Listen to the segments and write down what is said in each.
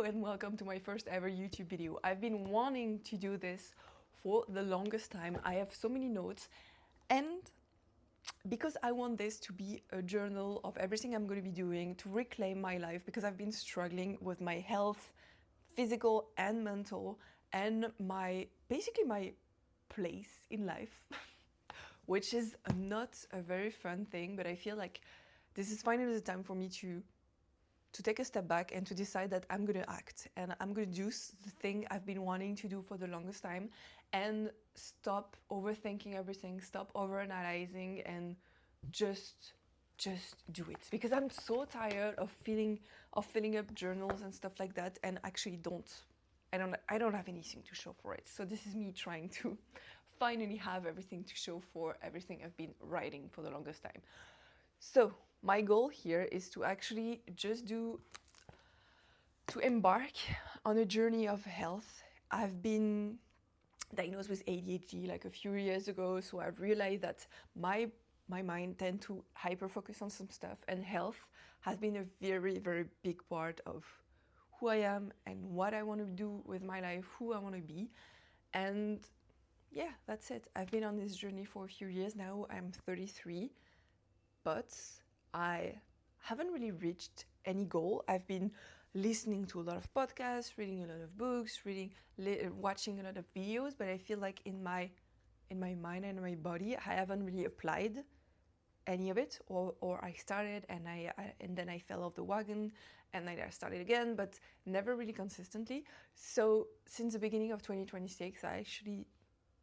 and welcome to my first ever YouTube video. I've been wanting to do this for the longest time. I have so many notes, and because I want this to be a journal of everything I'm going to be doing to reclaim my life, because I've been struggling with my health, physical and mental, and basically my place in life, which is not a very fun thing, but I feel like this is finally the time for me to take a step back and to decide that I'm going to act and I'm going to do the thing I've been wanting to do for the longest time and stop overthinking everything, stop overanalyzing, and just do it, because I'm so tired of filling up journals and stuff like that, and actually I don't have anything to show for it. So this is me trying to finally have everything to show for everything I've been writing for the longest time. So my goal here is to actually to embark on a journey of health. I've been diagnosed with ADHD like a few years ago, so I've realized that my mind tends to hyper focus on some stuff, and health has been a very, very big part of who I am and what I want to do with my life, who I want to be. And yeah, that's it. I've been on this journey for a few years now. I'm 33. But I haven't really reached any goal. I've been listening to a lot of podcasts, reading a lot of books, watching a lot of videos, but I feel like in my mind and my body, I haven't really applied any of it, or I started and then I fell off the wagon, and then I started again, but never really consistently. So since the beginning of 2026, I actually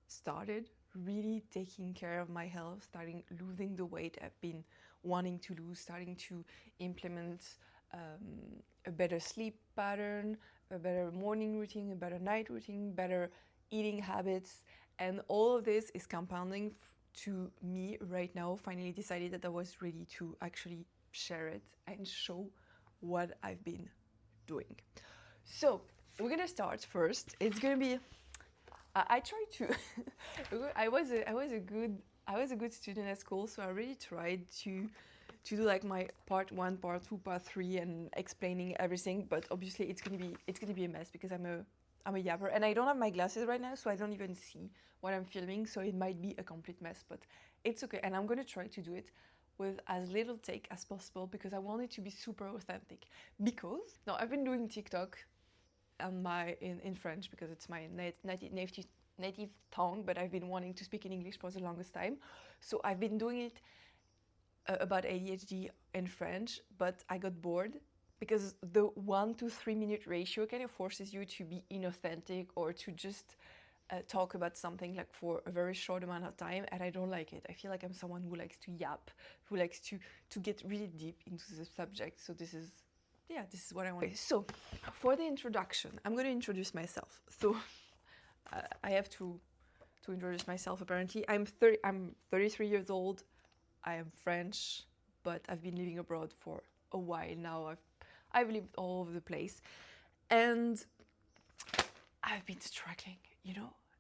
started really taking care of my health, starting losing the weight I've been wanting to lose, starting to implement a better sleep pattern, a better morning routine, a better night routine, better eating habits. And all of this is compounding to me right now finally decided that I was ready to actually share it and show what I've been doing. So we're gonna start first. It's gonna be I tried to. I was a good student at school, so I really tried to do like my part 1, part 2, part 3, and explaining everything. But obviously, it's gonna be a mess because I'm a yapper, and I don't have my glasses right now, so I don't even see what I'm filming. So it might be a complete mess, but it's okay. And I'm gonna try to do it with as little take as possible because I want it to be super authentic. Because now I've been doing TikTok in French because it's my native tongue, but I've been wanting to speak in English for the longest time. So I've been doing it about ADHD in French, but I got bored because the 1 to 3 minute ratio kind of forces you to be inauthentic or to just talk about something like for a very short amount of time, and I don't like it. I feel like I'm someone who likes to yap, who likes to get really deep into the subject. So this is what I want. Okay, so for the introduction, I'm going to introduce myself. So I have to introduce myself. Apparently, I'm 33 years old. I am French, but I've been living abroad for a while now. I've lived all over the place, and I've been struggling.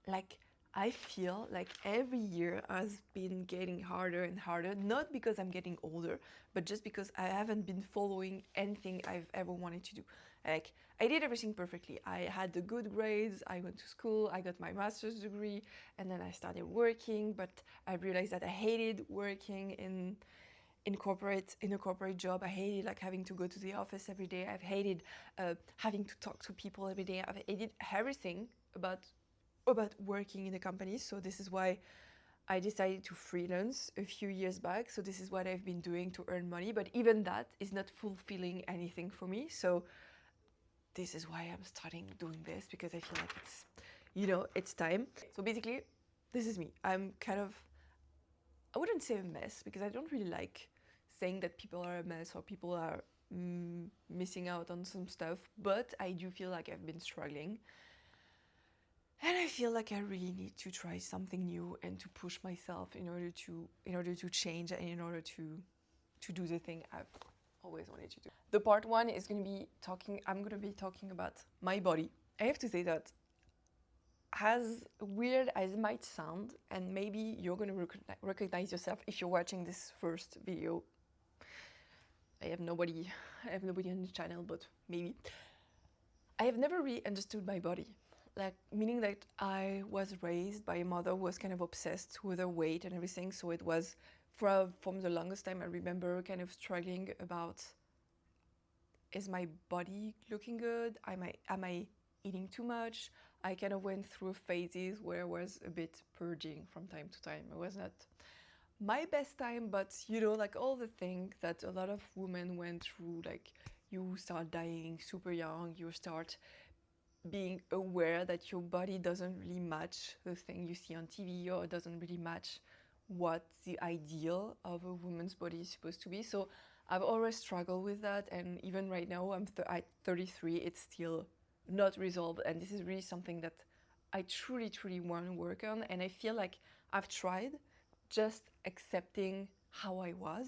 Like I feel like every year has been getting harder and harder, not because I'm getting older, but just because I haven't been following anything I've ever wanted to do. Like, I did everything perfectly. I had the good grades, I went to school, I got my master's degree, and then I started working, but I realized that I hated working in a corporate job. I hated like having to go to the office every day. I've hated having to talk to people every day. I've hated everything about working in a company. So this is why I decided to freelance a few years back. So this is what I've been doing to earn money, but even that is not fulfilling anything for me. So this is why I'm starting doing this, because I feel like it's time. So basically, this is me. I'm kind of, I wouldn't say a mess, because I don't really like saying that people are a mess or people are missing out on some stuff, but I do feel like I've been struggling. And I feel like I really need to try something new and to push myself in order to change and in order to do the thing I've always wanted to do. The part 1 is I'm going to be talking about my body. I have to say that, as weird as it might sound, and maybe you're going to recognize yourself if you're watching this first video. I have nobody on the channel, but maybe. I I have never really understood my body. Like, meaning that I was raised by a mother who was kind of obsessed with her weight and everything. So it was from the longest time I remember kind of struggling about, is my body looking good? Am I eating too much? I kind of went through phases where I was a bit purging from time to time. It was not my best time, but you know, like all the things that a lot of women went through, like you start dying super young, you start being aware that your body doesn't really match the thing you see on TV, or doesn't really match what the ideal of a woman's body is supposed to be. So I've always struggled with that, and even right now at 33, it's still not resolved, and this is really something that I truly, truly want to work on. And I feel like I've tried just accepting how I was,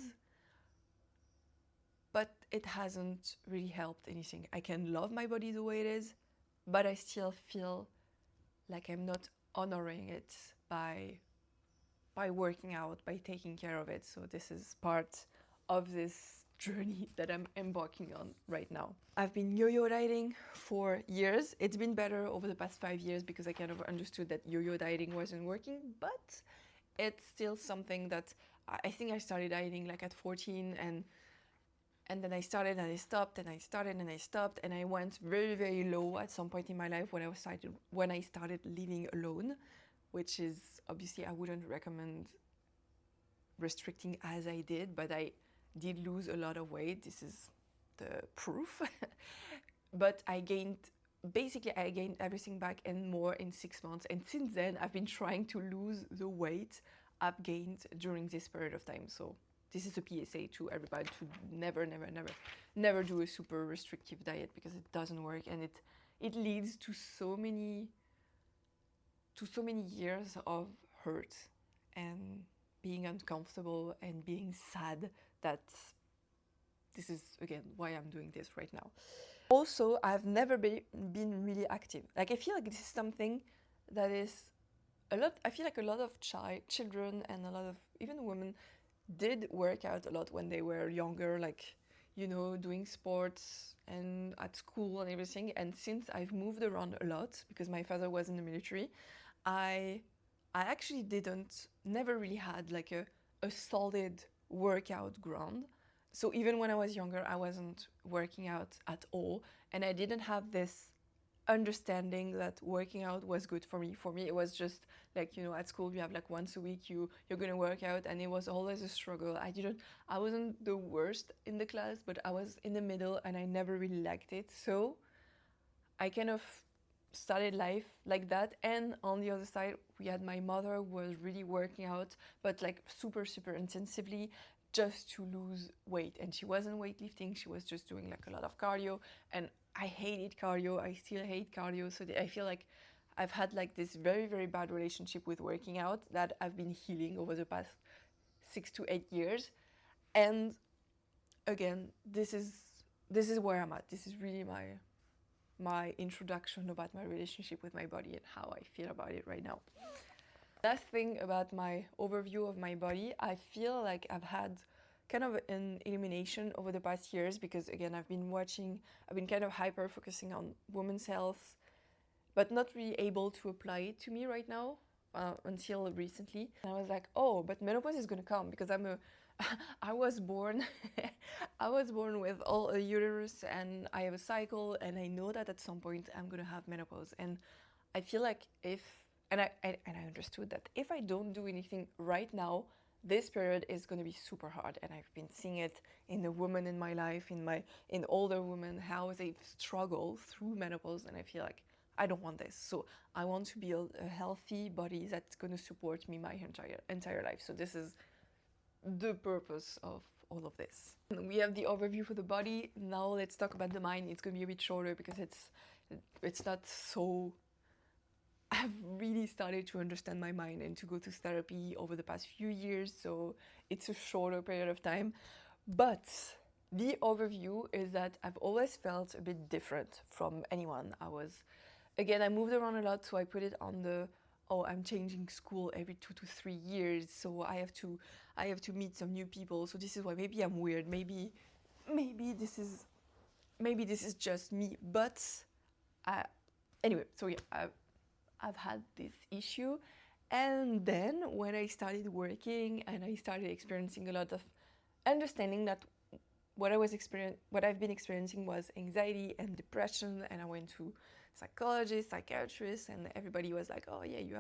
but it hasn't really helped anything. I can love my body the way it is, but I still feel like I'm not honoring it by working out, by taking care of it. So this is part of this journey that I'm embarking on right now. I've been yo-yo dieting for years. It's been better over the past 5 years because I kind of understood that yo-yo dieting wasn't working, but it's still something that I think I started dieting like at 14, and then I started and I stopped, and I started and I stopped, and I went very, very low at some point in my life when I started living alone, which is obviously I wouldn't recommend restricting as I did, but I did lose a lot of weight. This is the proof. But I gained everything back and more in 6 months. And since then, I've been trying to lose the weight I've gained during this period of time. So this is a PSA to everybody to never do a super restrictive diet, because it doesn't work, and it leads to so many years of hurt and being uncomfortable and being sad. That this is again why I'm doing this right now. Also, I've never been really active. Like, I feel like this is something that is I feel like a lot of children and a lot of even women did work out a lot when they were younger, like, you know, doing sports and at school and everything. And since I've moved around a lot because my father was in the military, I actually never really had like a solid workout ground. So even when I was younger, I wasn't working out at all, and I didn't have this understanding that working out was good for me. For me, it was just like, you know, at school you have like once a week you're gonna work out, and it was always a struggle. I wasn't the worst in the class, but I was in the middle, and I never really liked it. So I kind of started life like that. And on the other side, we had my mother who was really working out, but like super, super intensively, just to lose weight. And she wasn't weightlifting, she was just doing like a lot of cardio. And I hated cardio, I still hate cardio. So I feel like I've had like this very, very bad relationship with working out that I've been healing over the past 6 to 8 years. And again, this is where I'm at. This is really my introduction about my relationship with my body and how I feel about it right now. Last thing about my overview of my body, I feel like I've had kind of an elimination over the past years, because again, I've been kind of hyper focusing on women's health, but not really able to apply it to me right now until recently. And I was like, oh, but menopause is gonna come, because I was born with all a uterus, and I have a cycle, and I know that at some point I'm gonna have menopause. And I feel like I understood that if I don't do anything right now, this period is going to be super hard. And I've been seeing it in the women in my life, in older women, how they struggle through menopause. And I feel like I don't want this. So I want to build a healthy body that's going to support me my entire life. So this is the purpose of all of this. We have the overview for the body. Now let's talk about the mind. It's going to be a bit shorter because it's not so... I've really started to understand my mind and to go to therapy over the past few years, so it's a shorter period of time. But the overview is that I've always felt a bit different from anyone. I moved around a lot, so I put it on I'm changing school every 2 to 3 years, so I have to meet some new people. So this is why maybe I'm weird. Maybe this is just me, but anyway, so yeah, I've had this issue. And then when I started working and I started experiencing a lot of understanding that what I've been experiencing was anxiety and depression, and I went to psychologists, psychiatrists, and everybody was like, "Oh yeah, you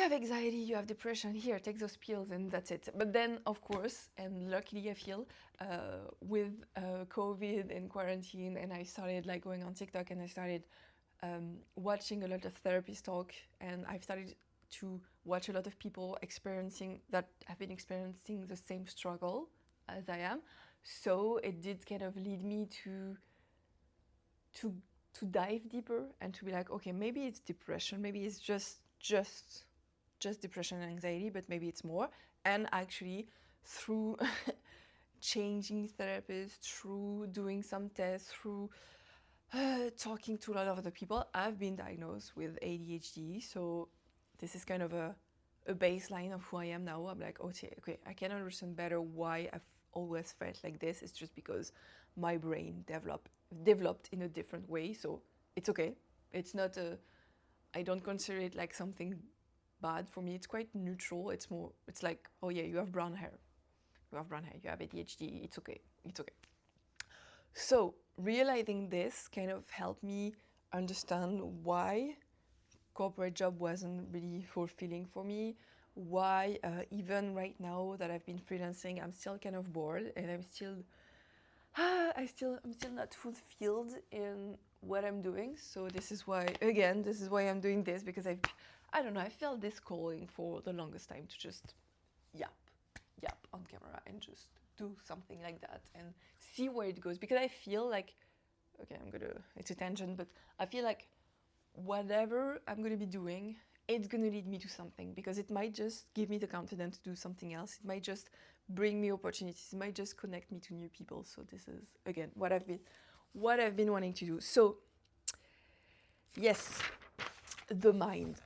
have anxiety, you have depression. Here, take those pills, and that's it." But then, of course, and luckily, I feel with COVID and quarantine, and I started like going on TikTok, and I started watching a lot of therapist talk, and I've started to watch a lot of people have been experiencing the same struggle as I am. So it did kind of lead me to dive deeper and to be like, okay, maybe it's depression, maybe it's just depression and anxiety, but maybe it's more. And actually, through changing therapists, through doing some tests, through talking to a lot of other people, I've been diagnosed with ADHD. So this is kind of a baseline of who I am now. I'm like, okay, I can understand better why I've always felt like this. It's just because my brain developed in a different way. So it's okay. It's not I don't consider it like something bad. For me, it's quite neutral. It's like, oh yeah, you have brown hair. You have ADHD. It's okay. So realizing this kind of helped me understand why corporate job wasn't really fulfilling for me, why even right now that I've been freelancing, I'm still kind of bored, and I'm still not fulfilled in what I'm doing. So this is why I'm doing this, because I don't know, I felt this calling for the longest time to just yap on camera and just do something like that and see where it goes, because I feel like, okay, it's a tangent, but I feel like whatever I'm going to be doing, it's going to lead me to something, because it might just give me the confidence to do something else. It might just bring me opportunities. It might just connect me to new people. So this is, again, what I've been wanting to do. So yes, the mind.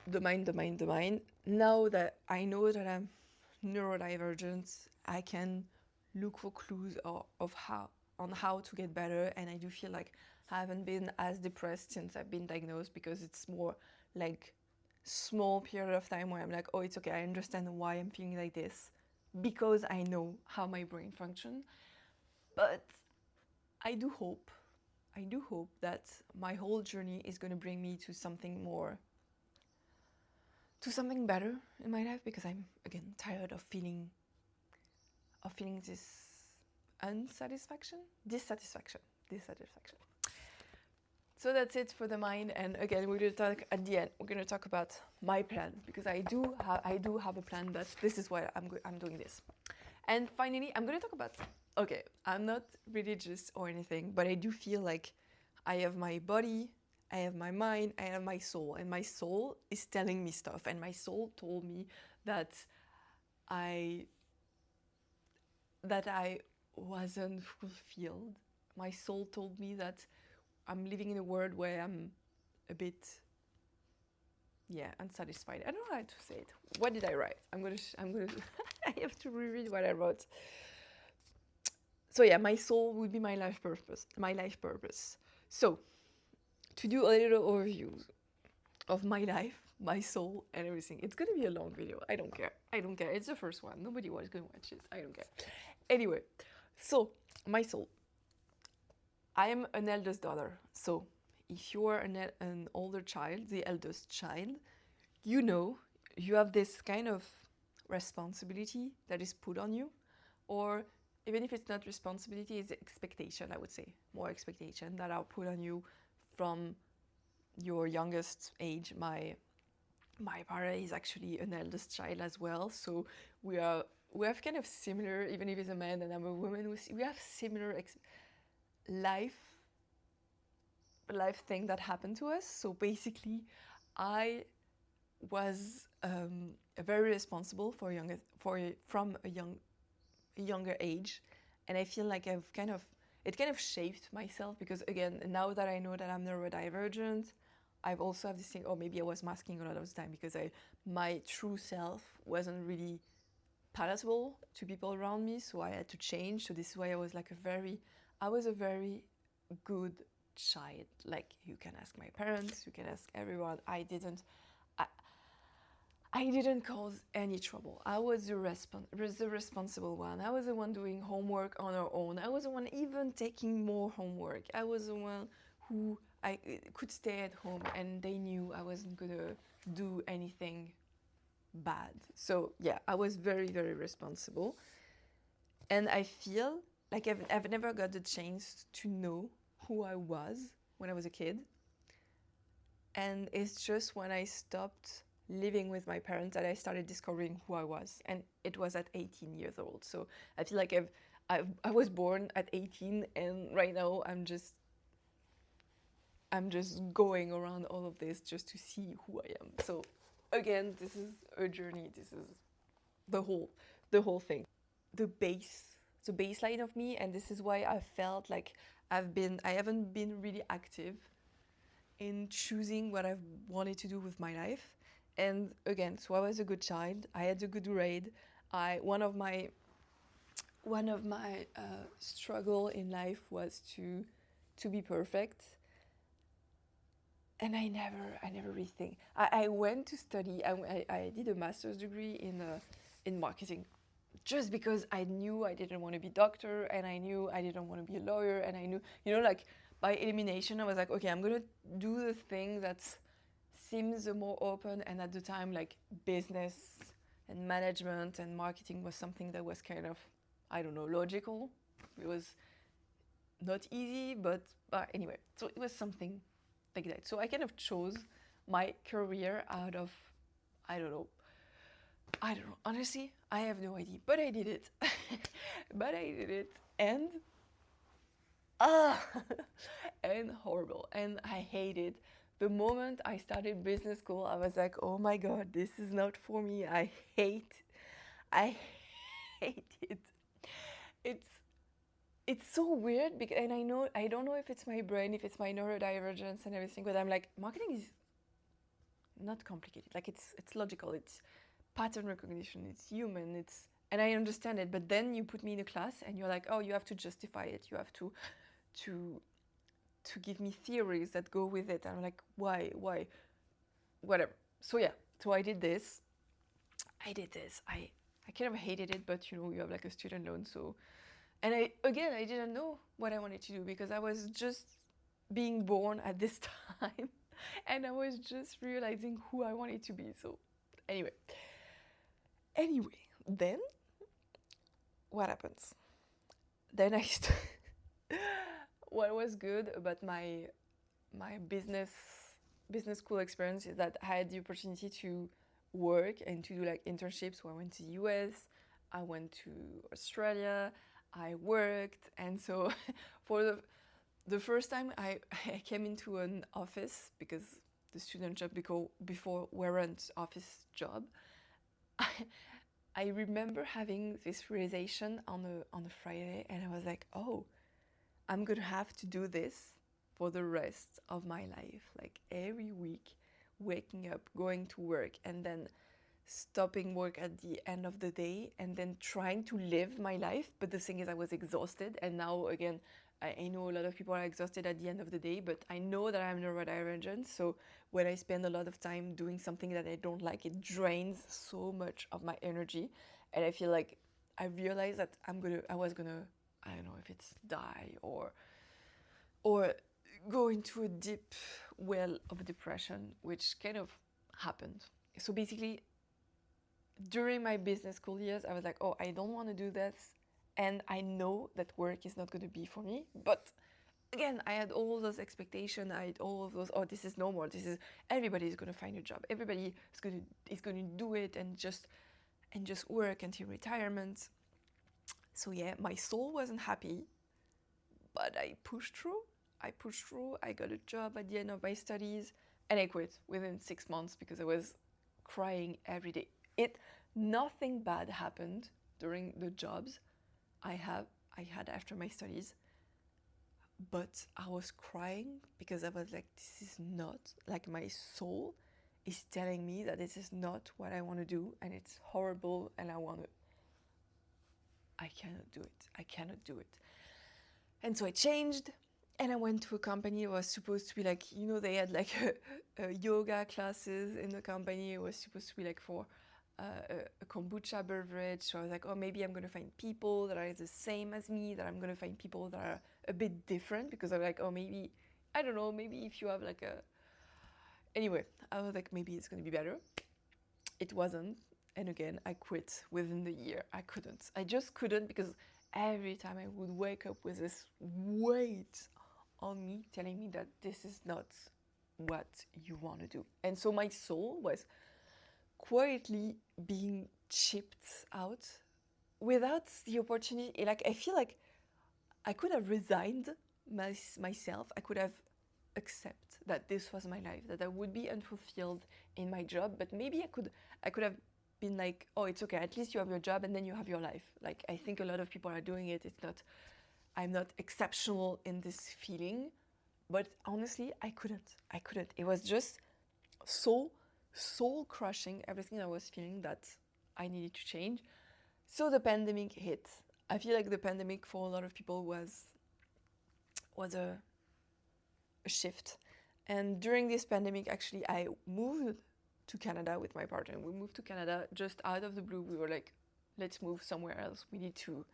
Now that I know that I'm neurodivergent, I can look for clues of how to get better. And I do feel like I haven't been as depressed since I've been diagnosed, because it's more like small period of time where I'm like, oh, it's okay, I understand why I'm feeling like this, because I know how my brain functions. But I do hope that my whole journey is going to bring me to something better in my life, because I'm, again, tired of feeling this dissatisfaction. So that's it for the mind. And again, we're going to talk at the end. We're going to talk about my plan, because I do have a plan. That this is why I'm doing this. And finally, I'm going to talk about. Okay, I'm not religious or anything, but I do feel like I have my body, I have my mind, I have my soul, and my soul is telling me stuff. And my soul told me that I wasn't fulfilled. My soul told me that I'm living in a world where I'm a bit, unsatisfied. I don't know how to say it. What did I write? I'm gonna I have to reread what I wrote. So yeah, my soul would be my life purpose. So, to do a little overview of my life, my soul, and everything. It's gonna be a long video. I don't care. It's the first one. Nobody was gonna watch it. I don't care. Anyway, so my soul. I am an eldest daughter. So if you are an older child, the eldest child, you have this kind of responsibility that is put on you, or even if it's not responsibility, it's expectation, I would say. More expectation that are put on you from your youngest age. My partner is actually an eldest child as well, so we have kind of similar, even if he's a man and I'm a woman, we have similar life thing that happened to us. So basically, I was very responsible from a younger age, and I feel like it kind of shaped myself, because again, now that I know that I'm neurodivergent, I've also have this thing, or maybe I was masking a lot of the time, because my true self wasn't really palatable to people around me, so I had to change. So this is why I was a very good child. Like, you can ask my parents, you can ask everyone. I didn't cause any trouble. I was the responsible one. I was the one doing homework on our own. I was the one even taking more homework. I was the one who I could stay at home, and they knew I wasn't gonna do anything bad. So yeah, I was very, very responsible. And I feel like I've never got the chance to know who I was when I was a kid. And it's just when I stopped living with my parents that I started discovering who I was. And it was at 18 years old. So I feel like I was born at 18, and right now I'm just going around all of this just to see who I am. So again, this is a journey. This is the whole thing. The baseline of me, and this is why I felt like I haven't been really active in choosing what I've wanted to do with my life. And again, so I was a good child. I had a good grade. One of my struggle in life was to be perfect. And I never really think. I went to study. I did a master's degree in marketing, just because I knew I didn't want to be a doctor, and I knew I didn't want to be a lawyer, and I knew, like, by elimination, I was like, okay, I'm gonna do the thing that seems the more open, and at the time, like, business and management and marketing was something that was kind of, I don't know, logical. It was not easy, but anyway, so it was something like that. So I kind of chose my career out of, I don't know, honestly, I have no idea, but I did it. And and horrible, and I hated. The moment I started business school, I was like, oh my god, this is not for me. I hate it. It's so weird, because, and I don't know if it's my brain, if it's my neurodivergence and everything, but I'm like, marketing is not complicated. Like, it's logical, it's pattern recognition, it's human, and I understand it. But then you put me in a class and you're like, oh, you have to justify it, you have to give me theories that go with it. And I'm like, why, whatever. So yeah, so I did this. I kind of hated it, but you have like a student loan, so, and I didn't know what I wanted to do, because I was just being born at this time, and I was just realizing who I wanted to be. So anyway, then what happens? Then what was good about my business school experience is that I had the opportunity to work and to do like internships. So I went to the US, I went to Australia, I worked, and so for the first time I came into an office, because the student job before weren't office job. I remember having this realization on a Friday, and I was like, oh, I'm gonna have to do this for the rest of my life. Like, every week, waking up, going to work, and then stopping work at the end of the day, and then trying to live my life. But the thing is, I was exhausted, and now again, I know a lot of people are exhausted at the end of the day, but I know that I'm neurodivergent, so when I spend a lot of time doing something that I don't like, it drains so much of my energy, and I feel like I realized that I was gonna, I don't know if it's die or go into a deep well of depression, which kind of happened. So basically, during my business school years, I was like, oh, I don't want to do this, and I know that work is not going to be for me. But again, I had all those expectations, I had all of those, oh, this is normal, everybody is going to find a job, everybody is going to do it, and just work until retirement. So yeah, my soul wasn't happy, but I pushed through. I got a job at the end of my studies, and I quit within 6 months because I was crying every day. Nothing bad happened during the jobs I had after my studies, but I was crying because I was like, this is not, like, my soul is telling me that this is not what I want to do, and it's horrible, and I cannot do it. And so I changed, And I went to a company. It was supposed to be like, they had like a yoga classes in the company. It was supposed to be like for a kombucha beverage. So I was like, oh, maybe I'm going to find people that are the same as me, that I'm going to find people that are a bit different, because I'm like, oh, maybe, I don't know, maybe if you have like a... Anyway, I was like, maybe it's going to be better. It wasn't. And again, I quit within the year. I couldn't. I just couldn't, because every time I would wake up with this weight on me telling me that this is not what you want to do. And so my soul was quietly being chipped out without the opportunity. Like, I feel like I could have resigned myself. I could have accepted that this was my life, that I would be unfulfilled in my job, but maybe I could have been like, oh, it's okay, at least you have your job and then you have your life. Like, I think a lot of people are doing it. I'm not exceptional in this feeling, but honestly, I couldn't. It was just so soul crushing, everything I was feeling, that I needed to change. So the pandemic hit. I feel like the pandemic for a lot of people was a shift. And during this pandemic, actually, I moved to Canada with my partner. We moved to Canada just out of the blue. We were like, let's move somewhere else. We need to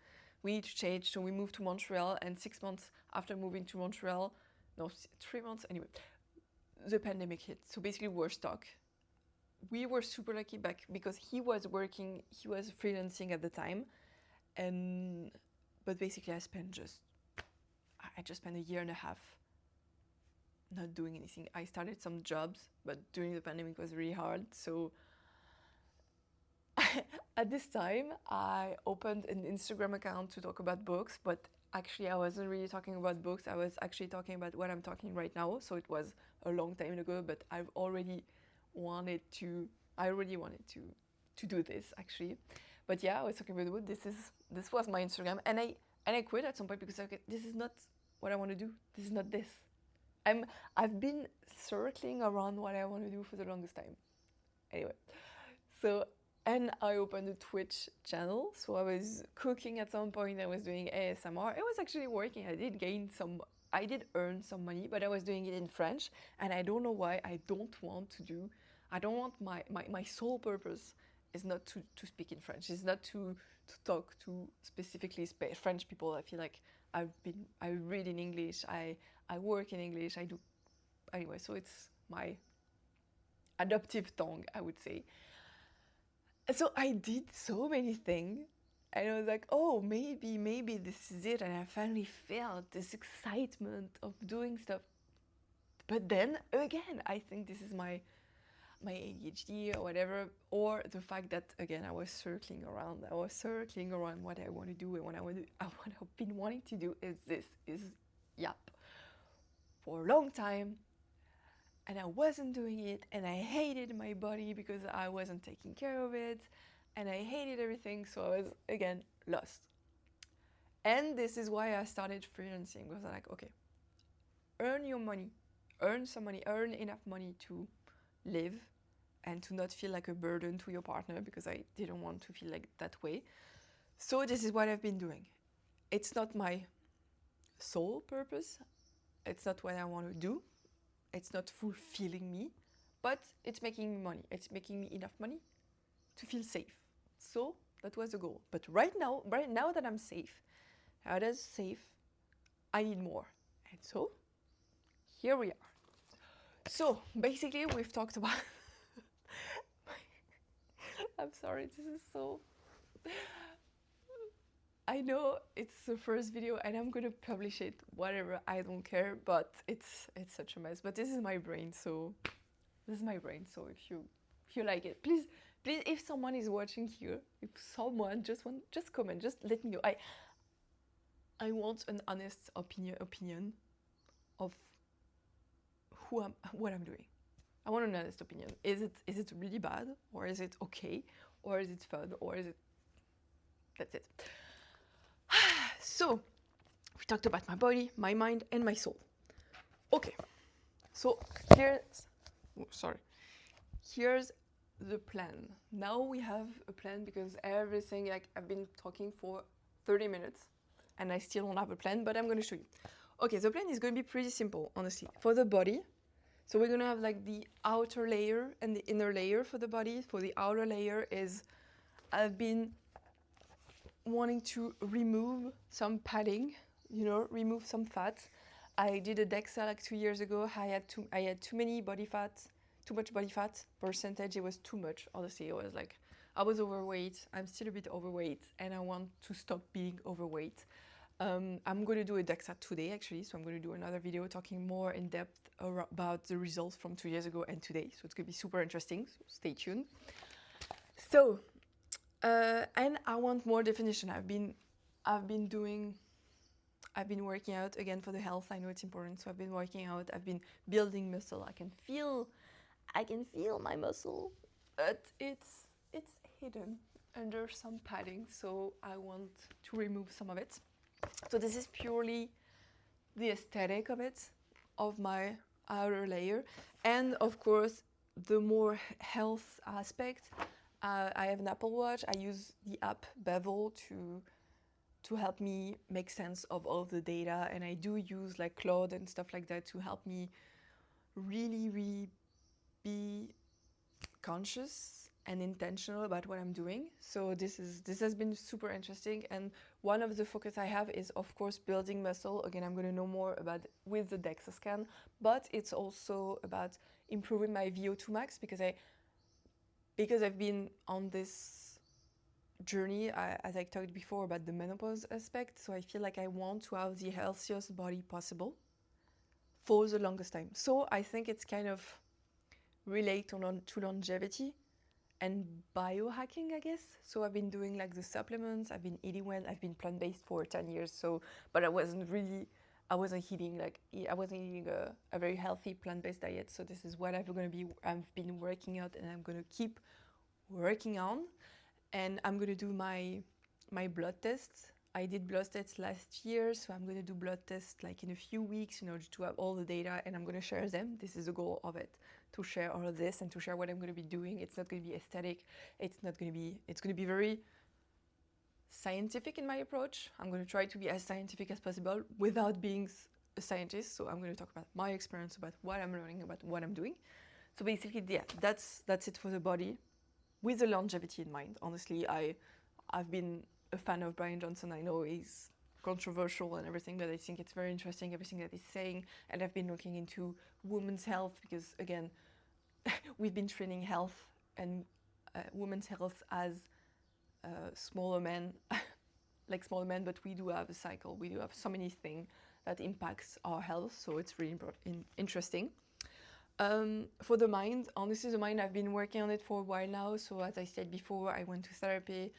change. So we moved to Montreal, and 6 months after moving to Montreal, 3 months anyway, the pandemic hit. So basically we're stuck. We were super lucky back because he was freelancing at the time. But basically I just spent a year and a half not doing anything. I started some jobs, but during the pandemic was really hard. So at this time, I opened an Instagram account to talk about books, but actually I wasn't really talking about books. I was actually talking about what I'm talking right now. So it was a long time ago, but I already wanted to do this actually. But yeah, I was talking about the book. This was my Instagram, and I quit at some point because this is not what I want to do. This is not this. I've been circling around what I want to do for the longest time. Anyway, and I opened a Twitch channel. So I was cooking at some point. I was doing ASMR. It was actually working. I did earn some money, but I was doing it in French. And I don't know why. I don't want my sole purpose is not to speak in French. It's not to talk to specifically French people. I feel like I read in English. I work in English, I do, anyway, so it's my adoptive tongue, I would say. So I did so many things, and I was like, oh, maybe this is it, and I finally felt this excitement of doing stuff. But then, again, I think this is my ADHD or whatever, or the fact that, again, I was circling around what I want to do, and what I've been wanting to do is yap. For a long time, and I wasn't doing it, and I hated my body because I wasn't taking care of it, and I hated everything, so I was, again, lost. And this is why I started freelancing, because I'm like, okay, earn your money, earn some money, earn enough money to live and to not feel like a burden to your partner, because I didn't want to feel like that way. So this is what I've been doing. It's not my sole purpose. It's not what I want to do. It's not fulfilling me, but it's making me money. It's making me enough money to feel safe. So that was the goal. But right now that I'm safe, I need more. And so here we are. So basically we've talked about I'm sorry, this is so... I know it's the first video and I'm gonna publish it, whatever, I don't care, but it's such a mess. But this is my brain, so if you like it, please, if someone is watching here, if someone just comment, just let me know. I want an honest opinion of what I'm doing. I want an honest opinion. Is it really bad, or is it okay, or is it fun, or is it... That's it. So, we talked about my body, my mind, and my soul. Okay, so here's the plan. Now we have a plan, because everything, like, I've been talking for 30 minutes and I still don't have a plan, but I'm going to show you. Okay, the plan is going to be pretty simple, honestly. For the body, so we're going to have like the outer layer and the inner layer for the body. For the outer layer is, I've been wanting to remove some padding, you know, remove some fat. I did a DEXA like 2 years ago. I had too many body fat, too much body fat percentage. It was too much, honestly. It was like, I was overweight. I'm still a bit overweight and I want to stop being overweight. I'm going to do a DEXA today, actually, so I'm going to do another video talking more in depth about the results from 2 years ago and today, so it's going to be super interesting, so stay tuned. So, and I want more definition. I've been working out again for the health. I know it's important, so I've been working out. I've been building muscle. I can feel my muscle, but it's hidden under some padding, so I want to remove some of it. So this is purely the aesthetic of it, of my outer layer. And of course, the more health aspect, I have an Apple Watch. I use the app Bevel to help me make sense of all the data. And I do use like Claude and stuff like that to help me really, really be conscious and intentional about what I'm doing. So this has been super interesting, and one of the focus I have is of course building muscle. Again, I'm going to know more about with the DEXA scan, but it's also about improving my VO2 max because I've been on this journey, as I talked before about the menopause aspect. So I feel like I want to have the healthiest body possible for the longest time. So I think it's kind of related to longevity and biohacking, I guess. So I've been doing like the supplements, I've been eating well, I've been plant-based for 10 years, so, but I wasn't eating a very healthy plant-based diet. So this is what I've been working out and I'm gonna keep working on. And I'm gonna do my blood tests. I did blood tests last year, so I'm gonna do blood tests like in a few weeks in order to have all the data, and I'm gonna share them. This is the goal of it, to share all of this and to share what I'm going to be doing. It's not going to be aesthetic. It's going to be very scientific in my approach. I'm going to try to be as scientific as possible without being a scientist. So I'm going to talk about my experience, about what I'm learning, about what I'm doing. So basically, yeah, that's it for the body, with the longevity in mind. Honestly, I've been a fan of Brian Johnson. I know he's controversial and everything, but I think it's very interesting, everything that he's saying. And I've been looking into women's health because, again, we've been training health and women's health as smaller men, but we do have a cycle. We do have so many things that impacts our health, so it's really interesting. For the mind, honestly, the mind, I've been working on it for a while now. So as I said before, I went to therapy.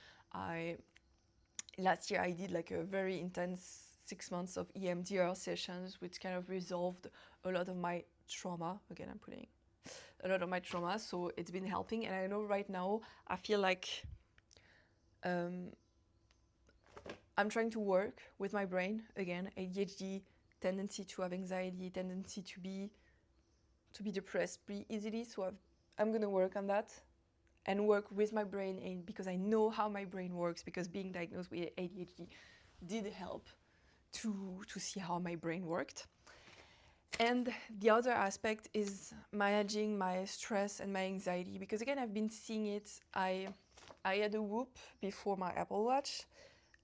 Last year I did like a very intense 6 months of EMDR sessions, which kind of resolved a lot of my trauma. Again, I'm putting a lot of my trauma, so it's been helping. And I know right now I feel like I'm trying to work with my brain again. ADHD, tendency to have anxiety, tendency to be depressed pretty easily. So I'm gonna work on that and work with my brain, and because I know how my brain works, because being diagnosed with ADHD did help to see how my brain worked. And the other aspect is managing my stress and my anxiety, because again, I've been seeing it. I had a Whoop before my Apple Watch,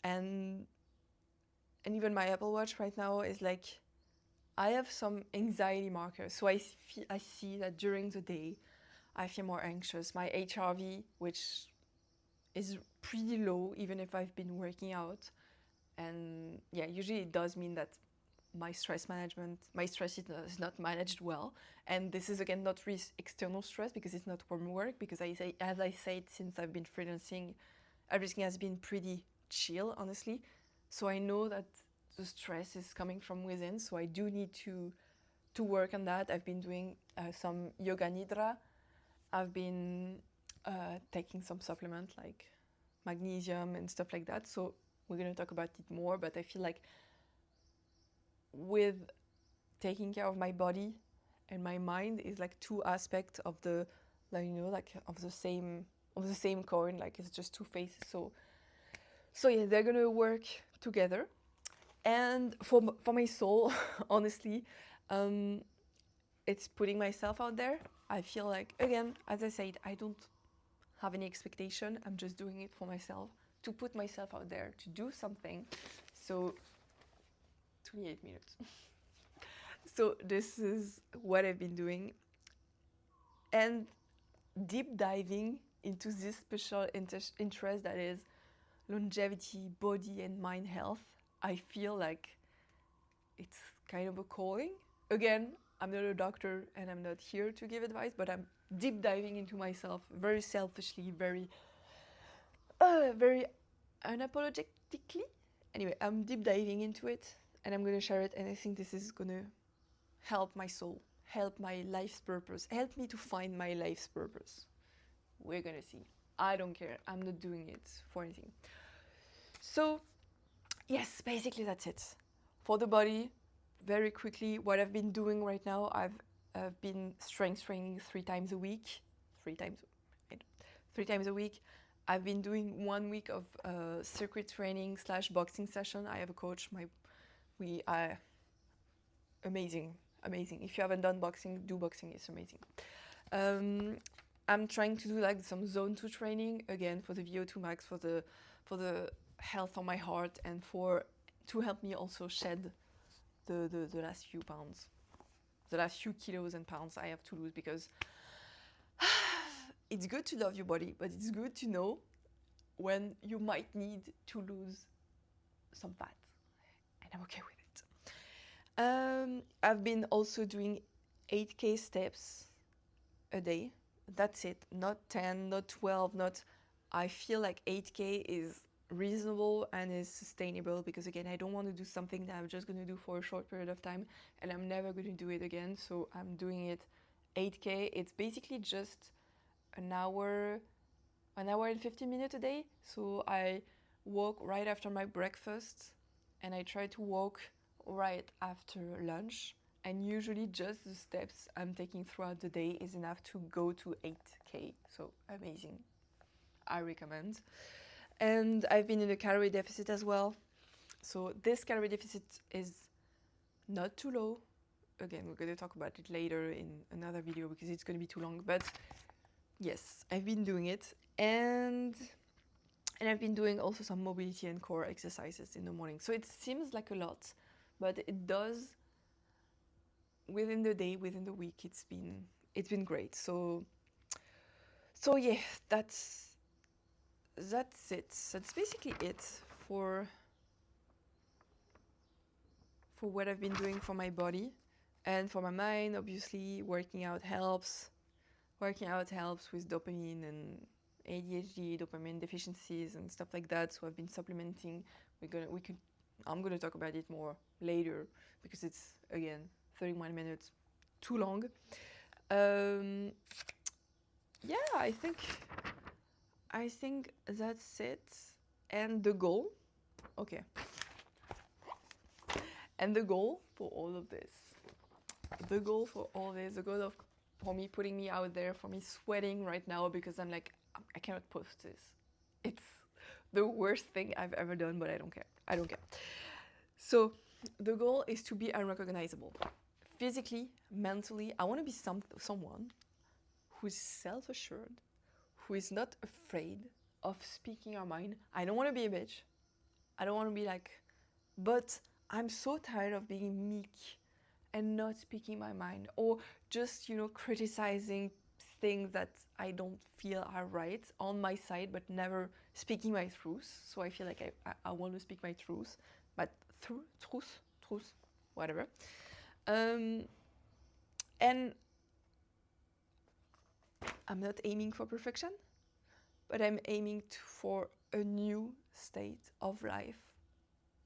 and even my Apple Watch right now is like, I have some anxiety markers. So I see that during the day, I feel more anxious. My HRV, which is pretty low, even if I've been working out. And yeah, usually it does mean that my stress is not managed well. And this is again not really external stress, because it's not from work, because as I said, since I've been freelancing, everything has been pretty chill, honestly. So I know that the stress is coming from within, so I do need to work on that. I've been doing some yoga nidra. I've been taking some supplement like magnesium and stuff like that. So we're going to talk about it more, but I feel like with taking care of my body and my mind is like two aspects of the, like, you know, like of the same coin. Like, it's just two faces. So yeah, they're going to work together. And for my soul, honestly, it's putting myself out there. I feel like, again, as I said, I don't have any expectation. I'm just doing it for myself, to put myself out there, to do something. So 28 minutes. So this is what I've been doing. And deep diving into this special interest that is longevity, body and mind health, I feel like it's kind of a calling. Again, I'm not a doctor and I'm not here to give advice, but I'm deep diving into myself very selfishly, very unapologetically. Anyway, I'm deep diving into it and I'm going to share it, and I think this is going to help my soul, help my life's purpose, help me to find my life's purpose. We're going to see. I don't care. I'm not doing it for anything. So, yes, basically that's it. For the body, very quickly, what I've been doing right now, I've been strength training 3 times a week. 3 times a week. I've been doing 1 week of circuit training / boxing session. I have a coach. We are amazing. If you haven't done boxing, do boxing. It's amazing. I'm trying to do like some zone 2 training again for the VO2 max, for the health of my heart, and to help me also shed the last few pounds, the last few kilos and pounds I have to lose, because it's good to love your body, but it's good to know when you might need to lose some fat, and I'm okay with it. I've been also doing 8K steps a day. That's it. Not 10, not 12, I feel like 8K is reasonable and is sustainable, because again, I don't want to do something that I'm just going to do for a short period of time and I'm never going to do it again. So I'm doing it 8K. It's basically just an hour and 15 minutes a day. So I walk right after my breakfast and I try to walk right after lunch. And usually just the steps I'm taking throughout the day is enough to go to 8K. So amazing. I recommend. And I've been in a calorie deficit as well. So this calorie deficit is not too low. Again, we're going to talk about it later in another video because it's going to be too long. But yes, I've been doing it. And I've been doing also some mobility and core exercises in the morning. So it seems like a lot, but it does, within the day, within the week, it's been great. So yeah, that's it. That's basically it for what I've been doing for my body. And for my mind, obviously, working out helps. Working out helps with dopamine and ADHD, dopamine deficiencies and stuff like that. So I've been supplementing. I'm gonna talk about it more later because it's, again, 31 minutes too long. Yeah, I think that's it. And the goal, okay. And the goal for all of this, for me putting me out there, for me sweating right now because I'm like, I cannot post this. It's the worst thing I've ever done, but I don't care. So the goal is to be unrecognizable. Physically, mentally, I want to be someone who is self-assured, who is not afraid of speaking our mind. I don't want to be a bitch. I don't want to be like, but I'm so tired of being meek and not speaking my mind, or just, criticizing things that I don't feel are right on my side, but never speaking my truth. So I feel like I want to speak my truth, but truth, whatever. And I'm not aiming for perfection, but I'm aiming for a new state of life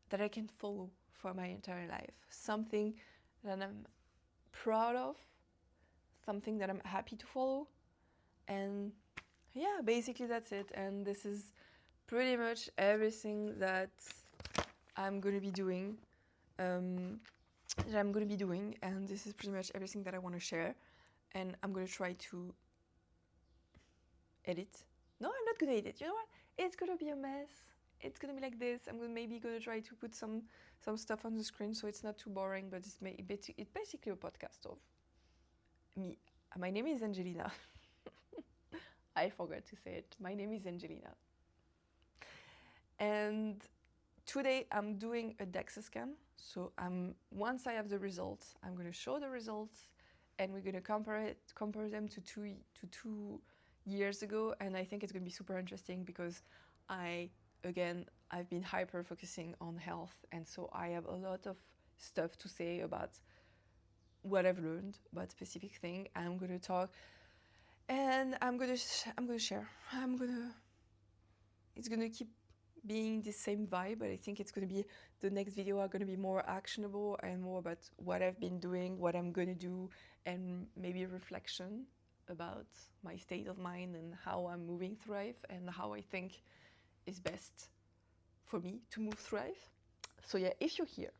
that I can follow for my entire life. Something that I'm proud of, something that I'm happy to follow. And yeah, basically that's it. And this is pretty much everything that I'm going to be doing. And this is pretty much everything that I want to share. And I'm going to try to edit. No, I'm not going to edit. You know what? It's going to be a mess. it's gonna be like this. I'm maybe gonna try to put some stuff on the screen so it's not too boring, but it's basically a podcast of me. My name is Angelina. I forgot to say it. My name is Angelina. And today I'm doing a DEXA scan. So once I have the results, I'm going to show the results, and we're going to compare them to two years ago. And I think it's going to be super interesting because I've been hyper focusing on health, and so I have a lot of stuff to say about what I've learned about specific thing. I'm going to talk, and I'm going to share. It's going to keep being the same vibe, but I think it's going to be, the next video are going to be more actionable and more about what I've been doing, what I'm going to do, and maybe a reflection about my state of mind and how I'm moving through life and how I think is best for me to move through life. So yeah, if you're here,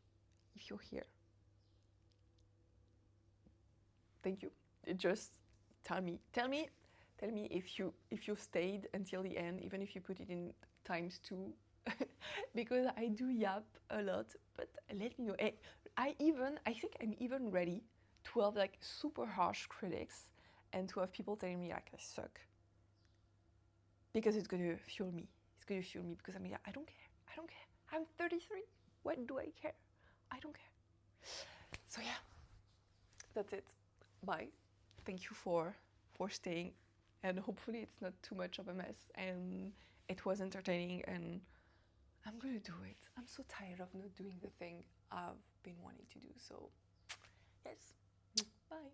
thank you. Just tell me if you stayed until the end, even if you put it in ×2, because I do yap a lot, but let me know. I think I'm even ready to have like super harsh critics and to have people telling me like I suck, because it's gonna fuel me. Because I mean, I don't care. I'm 33. What do I care? I don't care. So yeah, that's it. Bye. Thank you for staying, and hopefully it's not too much of a mess and it was entertaining, and I'm gonna do it. I'm so tired of not doing the thing I've been wanting to do. So yes, bye.